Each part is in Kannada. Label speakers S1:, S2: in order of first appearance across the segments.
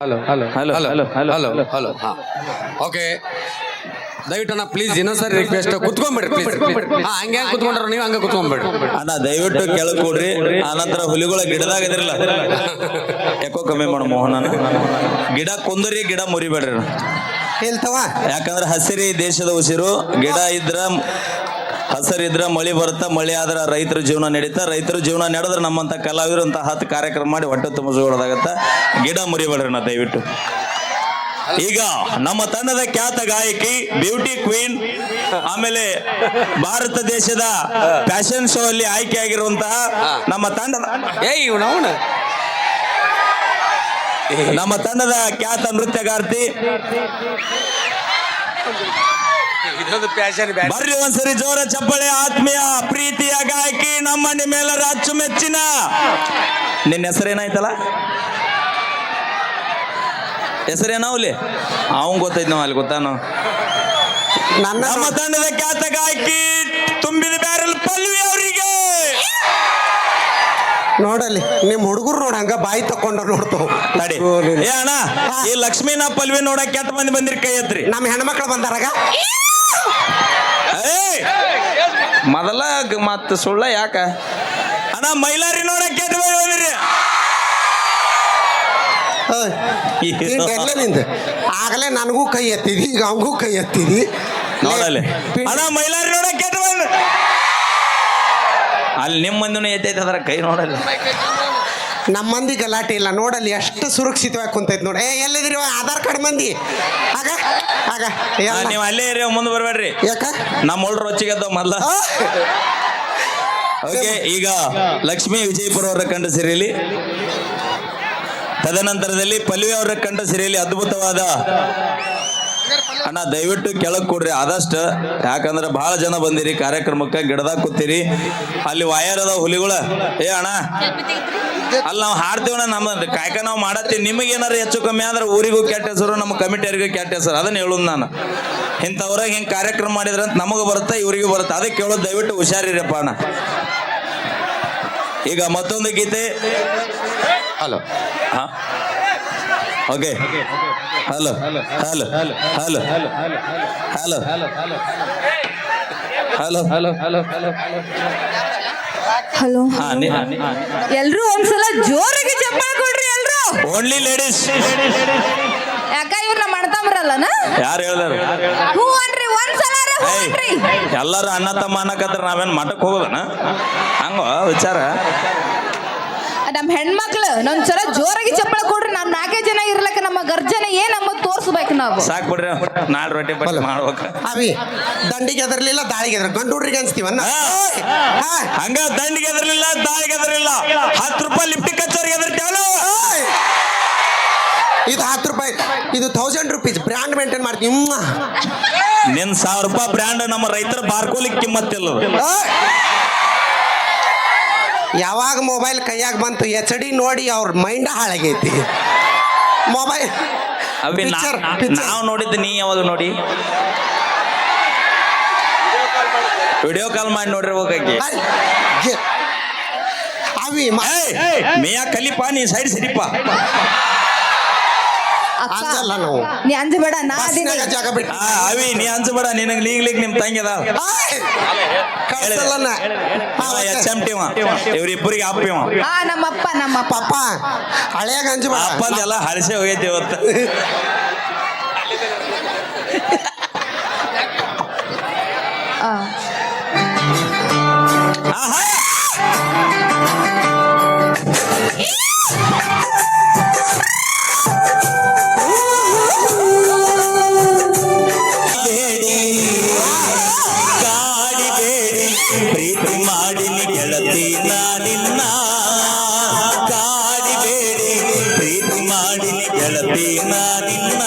S1: Hello hello hello hello hello hello hello ಹಾಂ ಓಕೆ ದಯವಿಟ್ಟು ಪ್ಲೀಸ್ ಇನ್ನೊಂದ್ಸರಿ ರಿಕ್ವೆಸ್ಟ್ ಕುತ್ಕೊಂಡ್ಬಿಡ್ರಿ ಪ್ಲೀಸ್ ಹಂಗೆ ಕುತ್ಕೊಂಡ್ರೆ ನೀವು ಹಂಗೆ ಕುತ್ಕೊಂಡ್ಬಿಡ್ರಿ
S2: ಅಣ್ಣ ದಯವಿಟ್ಟು ಕೆಳಗೆ ಕೊಡ್ರಿ ಆನಂತರ ಹುಲಿಗಳ ಗಿಡದಾಗ ಇದ್ರಲ್ಲ ಯಾಕೋ ಕಮ್ಮಿ ಮಾಡು ಮೋಹನನ ಗಿಡ ಕುಂದರಿ ಗಿಡ ಮುರಿಬೇಡ್ರಿ
S3: ಹೇಳ್ತವ
S2: ಯಾಕಂದ್ರೆ ಹಸಿರಿ ದೇಶದ ಉಸಿರು ಗಿಡ ಇದ್ರ ಹಸರಿದ್ರ ಮಳಿ ಬರುತ್ತಾ ಮಳಿ ಆದ್ರ ರೈತರ ಜೀವನ ನಡೀತಾ ರೈತರ ಜೀವನ ನಡೆದ್ರೆ ನಮ್ಮಂತ ಕಲಾವಿದರು ಅಂತ 10 ಕಾರ್ಯಕ್ರಮ ಮಾಡಿ ಹೊಟ್ಟೆ ತುಂಬಿಸೋದಾಗತ್ತ ಗಿಡ ಮುರಿಬೇಡ್ರಿ ನಾ ದಯವಿಟ್ಟು ಈಗ ನಮ್ಮ ತಂಡದ ಖ್ಯಾತ ಗಾಯಕಿ ಬ್ಯೂಟಿ ಕ್ವೀನ್ ಆಮೇಲೆ ಭಾರತ ದೇಶದ ಫ್ಯಾಷನ್ ಶೋ ಅಲ್ಲಿ ಆಯ್ಕೆಯಾಗಿರುವಂತಹ ನಮ್ಮ ತಂಡದ ನಮ್ಮ ತಂಡದ ಖ್ಯಾತ ನೃತ್ಯಗಾರ್ತಿ ಬರ್ರಿ ಒಂದ್ಸರಿ ಜೋರ ಚಪ್ಪಳೆ ಆತ್ಮೀಯ ಪ್ರೀತಿಯ ಗಾಯಕಿ ನಮ್ಮ ನಿಮ್ಮೆಲ್ಲರ ಅಚ್ಚುಮೆಚ್ಚಿನ ನಿನ್ನ ಹೆಸರೇನಾಯ್ತಲ್ಲ ಹೆಸರೇನಾವ್ಲಿ ಅವನ್ ಗೊತ್ತೈತ್ ನಾವ್ ಅಲ್ಲಿ ಗೊತ್ತಾನು ನಮ್ಮ ತಂಡದ ಖ್ಯಾತ ಗಾಯಕಿ ತುಂಬಿದ ಬ್ಯಾರಲ್ ಪಲ್ವಿ ಅವರಿಗೆ
S3: ನೋಡಲ್ಲಿ ನಿಮ್ ಹುಡುಗರು ನೋಡ ಹಂಗ ಬಾಯಿ ತಕೊಂಡ ನೋಡ್ತಾವ
S2: ತಡಿ ಏ ಅಣ್ಣ ಈ ಲಕ್ಷ್ಮೀನ ಪಲ್ವಿ ನೋಡಕ್ ಕೆಟ್ಟ ಮಂದಿ ಬಂದಿರಿ ಕೈ ಎತ್ರಿ
S3: ನಮ್ಮ ಹೆಣ್ಮಕ್ಳು ಬಂದಾರಾಗ
S2: ಮೊದಲ ಮತ್ತ ಸುಳ್ಳ ಯಾಕ ಅಣ್ಣ ಮೈಲಾರಿ ನೋಡಕ್ ಕೆಟ್ಟ ಮಂದಿ ಬಂದಿರಿ
S3: ನಿಂದ ಆಗಲೇ ನನಗೂ ಕೈ ಎತ್ತಿದಿ ಈಗ ಅವಂಗೂ ಕೈ ಎತ್ತಿದಿ
S2: ನೋಡಲ್ಲಿ ಅಣ್ಣ ಮೈಲಾರಿ ನೋಡಕ್ ಕೆಟ್ಟ ಬಂದ ಅಲ್ಲಿ ನಿಮ್ಮ ಮಂದಿನೂ ಎತ್ತೈತೆ ಅದರ ಕೈ ನೋಡಲ್ಲ
S3: ನಮ್ಮ ಮಂದಿ ಗಲಾಟೆ ಇಲ್ಲ ನೋಡಲ್ಲಿ ಎಷ್ಟು ಸುರಕ್ಷಿತವಾಗಿ ಕುಂತೈತಿ ನೋಡಿ ಎಲ್ಲಿದಿರಿ ಆಧಾರ್ ಕಾರ್ಡ್ ಮಂದಿ ಆಗ ಆಗ
S2: ನೀವು ಅಲ್ಲೇ ಇರಿ ಮುಂದೆ ಬರ್ಬೇಡ್ರಿ
S3: ಯಾಕ
S2: ನಮ್ಮ ಹುಡ್ರು ಹೊಚ್ಚಿಗೆದ್ದ ಮೊದಲ ಓಕೆ ಈಗ ಲಕ್ಷ್ಮೀ ವಿಜಯಪುರ ಅವರ ಕಂಡ ಸೀರೆಯಲ್ಲಿ ತದನಂತರದಲ್ಲಿ ಪಲ್ವಿ ಅವರ ಕಂಡ ಸೀರೆಯಲ್ಲಿ ಅದ್ಭುತವಾದ ಅಣ್ಣ ದಯವಿಟ್ಟು ಕೆಳಗೆ ಕೊಡ್ರಿ ಆದಷ್ಟು ಯಾಕಂದ್ರೆ ಬಹಳ ಜನ ಬಂದಿರಿ ಕಾರ್ಯಕ್ರಮಕ್ಕೆ ಗಿಡದಾಗ ಕೂತೀರಿ ಅಲ್ಲಿ ವಾಯರದ ಹುಲಿಗಳ ಏ ಅಣ್ಣ ಅಲ್ಲಿ ನಾವು ಹಾಡ್ತೀವಣ್ಣ ನಮ್ಮ ಕಾಯ್ಕ ನಾವು ಮಾಡತ್ತೀವಿ ನಿಮಗೇನಾರು ಹೆಚ್ಚು ಕಮ್ಮಿ ಆದ್ರೆ ಊರಿಗೂ ಕೆಟ್ಟ ಹೆಸರು ನಮ್ಮ ಕಮಿಟಿಯರಿಗೂ ಕೆಟ್ಟ ಹೆಸರು ಅದನ್ನ ಹೇಳುದು ನಾನು ಇಂಥವ್ರಾಗ ಹಿಂಗೆ ಕಾರ್ಯಕ್ರಮ ಮಾಡಿದ್ರೆ ಅಂತ ನಮಗೂ ಬರುತ್ತೆ ಇವರಿಗೂ ಬರುತ್ತೆ ಅದಕ್ಕೆ ಕೇಳೋದು ದಯವಿಟ್ಟು ಹುಷಾರಿರಪ್ಪ ಅಣ್ಣ ಈಗ ಮತ್ತೊಂದು ಗೀತೆ
S1: ಹಲೋ
S2: ಹಾ okay hello hello hello hello hello hello hello hello
S4: hello ಎಲ್ರು ಒಂದ್ಸಲ ಜೋರಾಗಿ ಚಪ್ಪಾಳೆ ಕೊಡ್ರಿ ಎಲ್ರು
S2: ಓನ್ಲಿ ಲೇಡೀಸ್
S4: ಯಾಕ ಇವ್ರನ್ನ ಮಾಡ್ತಾಮ್ರಲ್ಲನ
S2: ಯಾರು ಹೇಳ್ದಾರ
S4: ಹೂ ಅನ್ರಿ ಒಂದ್ಸಲ ಹೂ ಅನ್ರಿ
S2: ಎಲ್ಲಾರು ಅಣ್ಣ ತಮ್ಮ ಅನ್ನಕತ್ರ ನಾವೇನ್ ಮಠಕ್ಕೆ ಹೋಗೋದನ ಹಂಗ ವಿಚಾರ
S4: ನಮ್ ಹೆಣ್ಮಕ್ಳು ನೊಂದ್ಸಲ ಜೋರಾಗಿ ಚಪ್ಪಾಳೆ ಕೊಡ್ರಿ ನಾವ್ 4 ಜನ ಇರ್ಲಕ್ಕ ನಮ್ಮ ಗರ್ಜನೆ ನಮ್ಮ ತೋರ್ಸ್ಬೇಕು ನಾವು
S2: ಸಾಕ್ ಬಿಡ್ರಿ ನಾಳೆ ರೊಟ್ಟಿ ಪಟ್ಟಿ ಮಾಡ್ಬೇಕು
S3: ಅವಿ ದಂಡಿಗೆ ಎದರ್ಲಿಲ್ಲ ದಾಳಿಗೆ ಎದ್ರ ಗಂಡು ಹುಡ್ರಿಗೆ ಅನ್ಸ್ತೀವನ್ನ
S2: ಹಂಗ ದಂಡಿಗೆ ಎದರ್ಲಿಲ್ಲ ದಾಳಿಗೆ ಎದರ್ಲಿಲ್ಲ 10 ರೂಪಾಯಿ ಲಿಫ್ಟ್ ಕಚ್ಚೋರಿಗೆ ಎದರ್ತಾವಲ್ಲ
S3: ಇದು 10 ರೂಪಾಯಿ ಇದು 1000 ರೂಪೀಸ್ ಬ್ರ್ಯಾಂಡ್ ಮೇಂಟೈನ್ ಮಾಡ್ತೀವಿ
S2: ನಿನ್ 1000 ರೂಪಾಯಿ ಬ್ರ್ಯಾಂಡ್ ನಮ್ಮ ರೈತರ ಬಾರ್ಕೋಲಿಕ್ಕೆ ಕಿಮ್ಮತ್ತಿಲ್ಲ
S3: ಯಾವಾಗ ಮೊಬೈಲ್ ಕೈಯಾಗ ಬಂತು HD ನೋಡಿ ಅವ್ರ ಮೈಂಡ್ ಹಾಳಾಗೈತಿ ಮೊಬೈಲ್
S2: ಅವಿ ನಾವು ನೋಡಿದ್ದು ನೀ ಯಾವಾಗ ನೋಡಿ ವಿಡಿಯೋ ಕಾಲ್ ಮಾಡಿ ನೋಡಿರ್ಬೇಕಾಗಿ
S3: ಅವಿ
S2: ಮಿಯಾ ಕಲಿಪ ನೀ ಸೈಡ್ ಸರಿಪ
S3: ಅಂಜಲ್ಲ ನಾವು
S4: ನೀ ಅಂಜಬೇಡ ನಾ
S3: ಬಸ್ನಾಗ ಜಾಗ ಬಿಟ್ಟು
S2: ಅವಿ ನೀ ಅಂಜಬೇಡ ನಿನಗೆ ಲೀಗ್ ನಿಮ್ ತಂಗಿ ಅದ
S3: ಕಳ್ಸಲ್ಲನ
S2: HMT ಇವ್ರಿಬ್ಬರಿಗೆ ಅಪ್ಪಿವ
S4: ನಮ್ಮಪ್ಪ
S3: ಪಪ್ಪ ಹಳೆಯಾಗ ಅಂಜಬೇಡ
S2: ಅಪ್ಪಂದೆಲ್ಲ ಹಳಸೆ ಹೋಗೈತಿ ಇವತ್ತು ಪ್ರೀತಿ ಮಾಡಿನಿ ಗೆಳತಿ ನಿನ್ನ ಕಾಡಿಬೇಡಿ ಪ್ರೀತಿ ಮಾಡಿನಿ ಗೆಳತಿ ನಿನ್ನ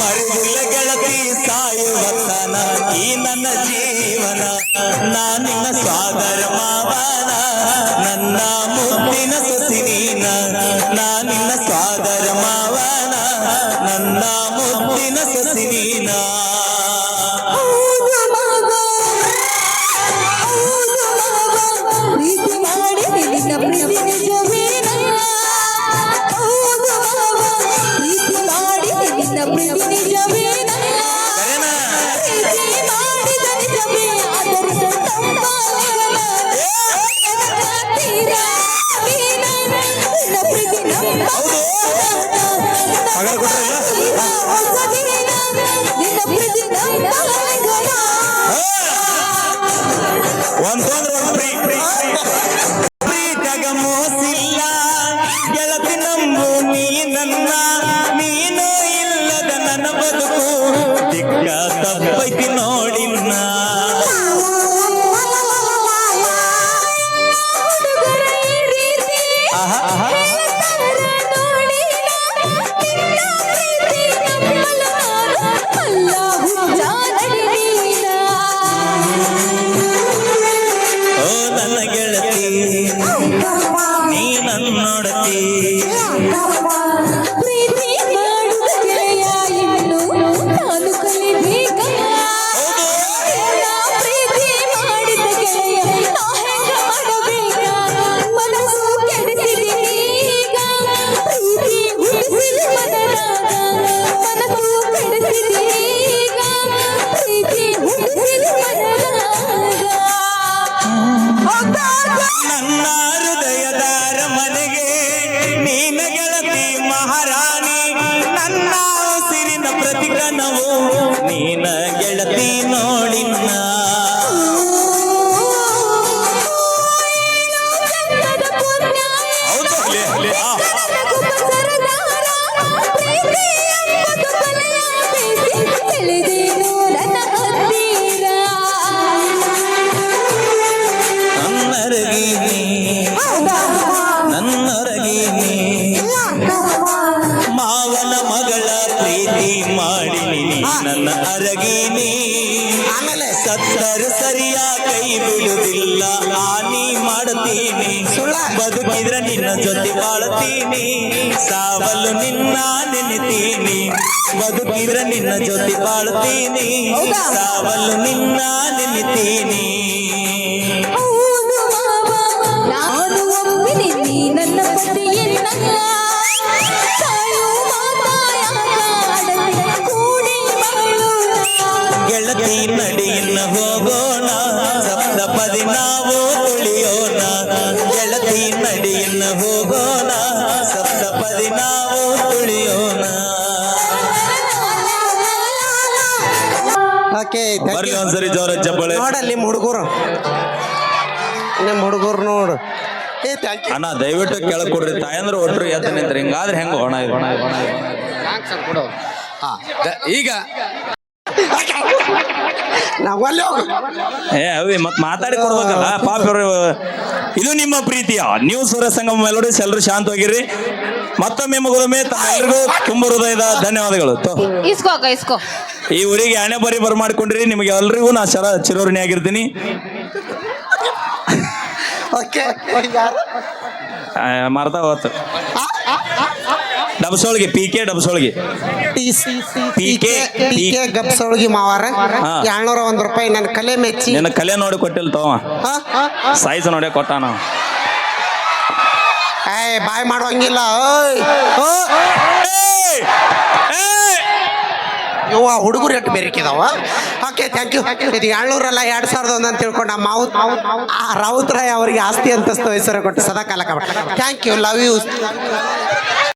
S2: ಮರಿದಿಲ್ಲ ಗೆಳತಿ ಸಾಯುವತನ ಈ ನನ್ನ ಜೀವನ ನಾನಿನ್ನ ಸಾಗರ ಮಾವನ ನನ್ನ ಮುದ್ದಿನ ಸೊಸಿ ನೀನ ನಾನಿನ್ನ ಸಾಗರ ಮಾವನ ನನ್ನ ಮುದ್ದಿನ ಸೊಸಿ ನೀನ
S4: ಪ್ರೀತಿ ಮಾಡಿ ನಿನ್ನ ಪ್ರೀತಿ ನಿಜವೇನ ಹೌದು
S2: ಪಗಾರ ಕೊಟ್ರಲ್ಲ? ಒಂದ್ ತೊಂದ್ರೆ ಒಂದ್ ಪ್ರೀತಿಯಾಗ ಮೋಸಿಲ್ಲ ಗೆಳತಿ ನಂಬು ನೀ ನನ್ನ ನೀನು ಇಲ್ಲದ ನನ್ನ ಬದುಕು ದಿಕ್ಕ ತಪ್ಪೈತಿ ನೋಡಿನ್ನ ಆಹಾ ಆಹಾ ಓ ನನ್ನ ಗೆಳತಿ ನೀ ನನ್ನೊಡತಿ
S4: ಪ್ರೀತಿ ಮಾಡುವ ಗೆಳೆಯ ಇನ್ನು ನಾನು ಕಲಿಬೇಕ ಪ್ರೀತಿ ಮಾಡಿದ ಗೆಳೆಯ ನಾ ಹೆಂಗ ಮಾಡಬೇಕ ಮನಸ್ಸು ಕೆಡಿಸಿದೀನಿ ಈಗ ಪ್ರೀತಿ ಹುಟ್ಟಿಸಿದ ಮನದಾಗ ಮನಸ್ಸು ಕೆಡಿಸಿದೀನಿ ಈಗ ಪ್ರೀತಿ ಹುಟ್ಟಿಸಿದ ಮನದಾಗ
S2: ನನ್ನ ಹೃದಯದಾರ ಮನೆಗೆ ನೀನ ಗೆಳತಿ ಮಹಾರಾಣಿ ನನ್ನ ಉಸಿರಿನ ಪ್ರತಿಕನವು ನೀನ ಗೆಳತಿ ನೋಡಿನ್ನ ಹೌದು ನನ್ನರಗೀನಿ ನನ್ನರಗೀನಿ ಮಾವನ ಮಗಳ ಪ್ರೀತಿ ಮಾಡಿನಿ ನನ್ನ ಅರಗೀನಿ
S3: ಆಮೇಲೆ
S2: ಸತ್ತರು ಸರಿಯ ಕೈ ಬಿಡುವುದಿಲ್ಲ ಹಾನಿ ಮಾಡ್ತೀನಿ
S3: ಸುಳ್ಳ?
S2: ಬದುಕಿದ್ರ ನಿನ್ನ ಜೊತೆ ಬಾಳ್ತೀನಿ ಸಾವಲು ನಿನ್ನ ನೆನೆತೀನಿ ಬದುಕಿದ್ರ ನಿನ್ನ ಜೊತೆ ಬಾಳ್ತೀನಿ ಸಾವಲು ನಿನ್ನ ನೆನೆತೀನಿ
S4: ನಾನು ಒಪ್ಪಿನಿ ನೀ ನನ್ನ ಪತಿಯನ್ನ ಸಾಯೋ ಮಾತಾಡದೆ ಕೂಡಿ ಬಾಳೋಣ
S2: ಗೆಳತಿ ನಡಿಯಿನ್ನ ಹೋಗೋಣ ಸಪ್ತಪದಿ ನಾವು ತುಳಿಯೋಣ ಗೆಳತಿ ನಡಿಯಿನ್ನ ಹೋಗೋಣ ಸಪ್ತಪದಿ ನಾವು ತುಳಿಯೋಣ
S3: ಓಕೆ
S2: ಬರ್ಲಿ ಒಂದ್ಸರಿ ಜೋರ ಚಪ್ಪಳೆ
S3: ನೋಡಲ್ಲಿ ನಿಮ್ಮ ಹುಡುಗರು ನೋಡು ಏ ಥ್ಯಾಂಕ್ ಯು
S2: ಅಣ್ಣ ದಯವಿಟ್ಟು ಕೆಳಗ್ ಕೊಡ್ರಿ ತಾಯಂದ್ರ ಒಟ್ರು ಎತ್ತ ನಿಂತ್ರಿ ಹಿಂಗಾದ್ರೆ ಹೆಂಗ ಒಣ ಇದು
S1: ಹಾ ಈಗ
S3: ನಾವು ಅಲ್ಲಿ ಹೋಗು
S2: ಏ ಅವಿ ಮತ್ ಮಾತಾಡಿ ಕೊಡ್ಬೇಕಲ್ಲ ಪಾಪ ಇವ್ರು ಇದು ನಿಮ್ಮ ಪ್ರೀತಿಯ ನೀವು ಸೂರ್ಯ ಸಂಗಮ ಮೆಲೋಡಿಸ್ ಎಲ್ಲರೂ ಶಾಂತವಾಗಿರ್ರಿ ಮತ್ತೊಮ್ಮೆ ಮುಗಿದೊಮ್ಮೆ ತಮ್ಮೆಲ್ಲರಿಗೂ ತುಂಬ ಹೃದಯದ ಧನ್ಯವಾದಗಳು
S4: ಇಸ್ಕೋ ಅಕ್ಕ ಇಸ್ಕೋ
S2: ಈ ಊರಿಗೆ ಹಣೆ ಬರಿ ಬರ್ಮಾಡ್ಕೊಂಡ್ರಿ ನಿಮಗೆ ಎಲ್ರಿಗೂ ನಾ ಚಿರೋರಣಿ ಆಗಿರ್ತೀನಿ
S3: ಓಕೆ
S2: ಮರ್ತಾ ಹೋತು ಡಬಸೋಳಿಗೆ PK ಡಬಸೋಳಿಗೆ
S3: PK ಗಬ್ಸೊಳಗಿ ಮಾವಾರ
S2: ಹಾ.
S3: 201 ರೂಪಾಯಿ ನನ್ನ ಕಲೆ ಮೆಚ್ಚಿ
S2: ನಿನ್ನ ಕಲೆ ನೋಡಿ ಕೊಟ್ಟಿಲ್ಲ ತವ
S3: ಹಾ?
S2: ಸೈಜ್ ನೋಡಿ ಕೊಟ್ಟ ನಾವು
S3: ಏಯ್ ಬಾಯ್ ಮಾಡುವಂಗಿಲ್ಲ ಓಯ್ ಓ ಇವ ಹುಡುಗರು ಎಷ್ಟು ಬೆರಕಿದಾವ ಓಕೆ ಥ್ಯಾಂಕ್ ಯು ಇದು 700 ಅಲ್ಲ 2001 ಅಂತ ತಿಳ್ಕೊಂಡು ನಮ್ಮ ರಾವುತ್ ರಾಯ್ ಅವರಿಗೆ ಆಸ್ತಿ ಅಂತಸ್ತು ಹೆಸರು ಕೊಟ್ಟು ಸದಾ ಕಾಲ ಥ್ಯಾಂಕ್ ಯು ಲವ್ ಯು